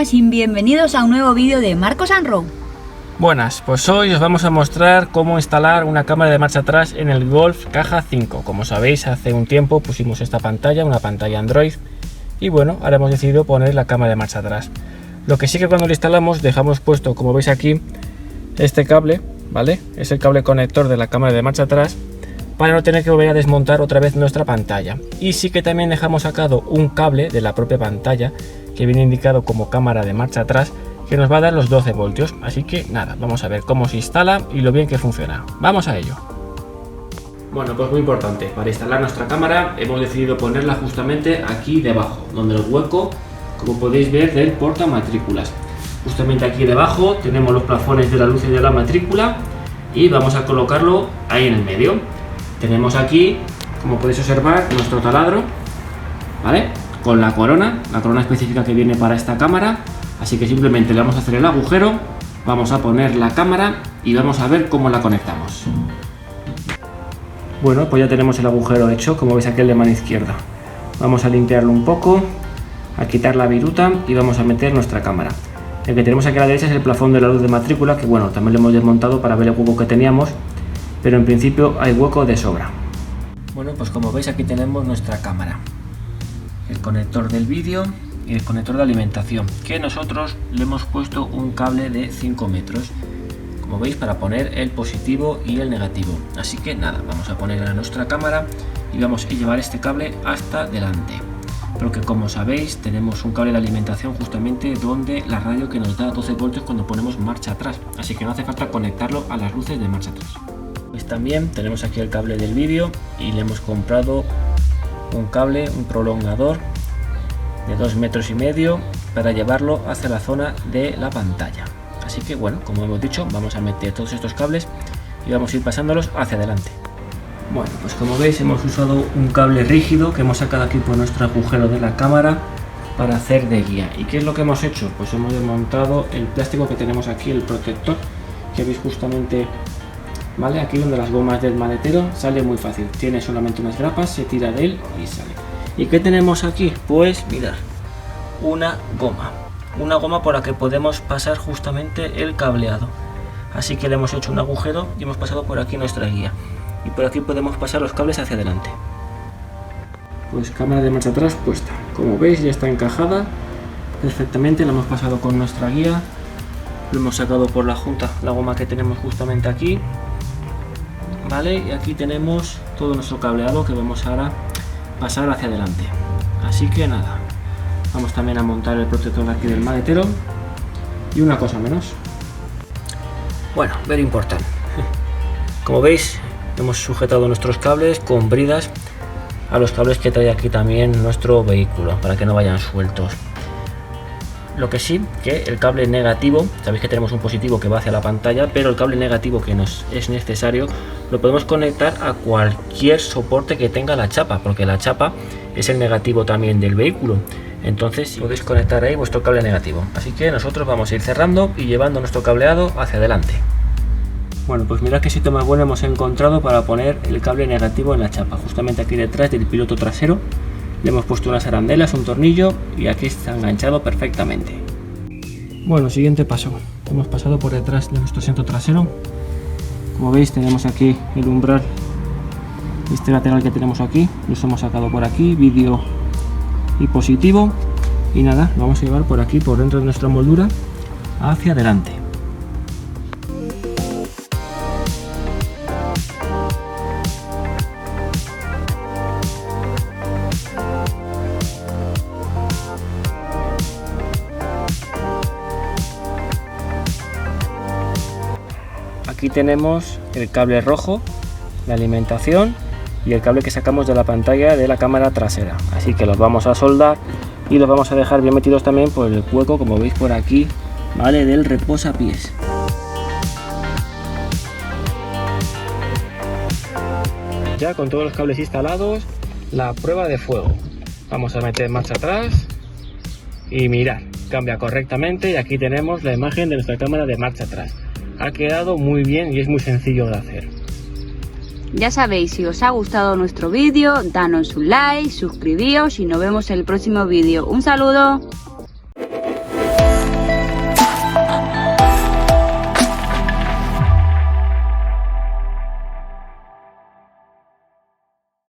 buenas y bienvenidos a un nuevo vídeo de Marcos and Row. Buenas, pues hoy os vamos a mostrar cómo instalar una cámara de marcha atrás en el Golf Caja 5. Como sabéis, hace un tiempo pusimos esta pantalla, una pantalla Android, y bueno, ahora hemos decidido poner la cámara de marcha atrás. Lo que sí que cuando lo instalamos dejamos puesto, como veis aquí, este cable, ¿vale? Es el cable conector de la cámara de marcha atrás, para no tener que volver a desmontar otra vez nuestra pantalla. Y sí que también dejamos sacado un cable de la propia pantalla que viene indicado como cámara de marcha atrás, que nos va a dar los 12 voltios. Así que nada, vamos a ver cómo se instala y lo bien que funciona. Vamos a ello. Bueno, pues muy importante, para instalar nuestra cámara hemos decidido ponerla justamente aquí debajo, donde el hueco, como podéis ver, del portamatrículas. Justamente aquí debajo tenemos los plafones de la luz y de la matrícula y vamos a colocarlo ahí en el medio. Tenemos aquí, como podéis observar, nuestro taladro, ¿vale? Con la corona específica que viene para esta cámara. Así que simplemente le vamos a hacer el agujero, vamos a poner la cámara y vamos a ver cómo la conectamos. Bueno, pues ya tenemos el agujero hecho, como veis aquí el de mano izquierda. Vamos a limpiarlo un poco, a quitar la viruta y vamos a meter nuestra cámara. El que tenemos aquí a la derecha es el plafón de la luz de matrícula, que bueno, también lo hemos desmontado para ver el hueco que teníamos, pero en principio hay hueco de sobra. Bueno, pues como veis aquí tenemos nuestra cámara, el conector del vídeo y el conector de alimentación, que nosotros le hemos puesto un cable de 5 metros, como veis, para poner el positivo y el negativo. Así que nada, vamos a poner a nuestra cámara y vamos a llevar este cable hasta delante, porque como sabéis tenemos un cable de alimentación justamente donde la radio que nos da 12 voltios cuando ponemos marcha atrás, así que no hace falta conectarlo a las luces de marcha atrás. Pues también tenemos aquí el cable del vídeo y le hemos comprado un cable, un prolongador de 2,5 metros para llevarlo hacia la zona de la pantalla. Así que bueno, como hemos dicho, vamos a meter todos estos cables y vamos a ir pasándolos hacia adelante. Bueno, pues como veis hemos usado un cable rígido que hemos sacado aquí por nuestro agujero de la cámara para hacer de guía. ¿Y qué es lo que hemos hecho? Pues hemos desmontado el plástico que tenemos aquí, el protector, que veis justamente, ¿vale? Aquí donde las gomas del maletero, sale muy fácil, tiene solamente unas grapas, se tira de él y sale. ¿Y qué tenemos aquí? Pues mirad, una goma por la que podemos pasar justamente el cableado. Así que le hemos hecho un agujero y hemos pasado por aquí nuestra guía, y por aquí podemos pasar los cables hacia adelante. Pues cámara de marcha atrás puesta, como veis ya está encajada perfectamente, la hemos pasado con nuestra guía, lo hemos sacado por la junta, la goma que tenemos justamente aquí, vale, y aquí tenemos todo nuestro cableado que vamos ahora pasar hacia adelante. Así que nada, vamos también a montar el protector aquí del maletero y una cosa menos. Bueno, very important. Como veis hemos sujetado nuestros cables con bridas a los cables que trae aquí también nuestro vehículo para que no vayan sueltos. Lo que sí, que el cable negativo, sabéis que tenemos un positivo que va hacia la pantalla, pero el cable negativo que nos es necesario lo podemos conectar a cualquier soporte que tenga la chapa, porque la chapa es el negativo también del vehículo. Entonces podéis conectar ahí vuestro cable negativo. Así que nosotros vamos a ir cerrando y llevando nuestro cableado hacia adelante. Bueno, pues mirad qué sitio más bueno hemos encontrado para poner el cable negativo en la chapa, justamente aquí detrás del piloto trasero. Le hemos puesto unas arandelas, un tornillo y aquí está enganchado perfectamente. Bueno, siguiente paso. Hemos pasado por detrás de nuestro asiento trasero. Como veis tenemos aquí el umbral, este lateral que tenemos aquí. Los hemos sacado por aquí, vídeo y positivo. Y nada, lo vamos a llevar por aquí, por dentro de nuestra moldura, hacia adelante. Aquí tenemos el cable rojo, la alimentación y el cable que sacamos de la pantalla de la cámara trasera. Así que los vamos a soldar y los vamos a dejar bien metidos también por el hueco, como veis por aquí, ¿vale? Del reposapiés. Ya con todos los cables instalados, la prueba de fuego. Vamos a meter marcha atrás y mirad, cambia correctamente y aquí tenemos la imagen de nuestra cámara de marcha atrás. Ha quedado muy bien y es muy sencillo de hacer. Ya sabéis, si os ha gustado nuestro vídeo, danos un like, suscribíos y nos vemos en el próximo vídeo. Un saludo.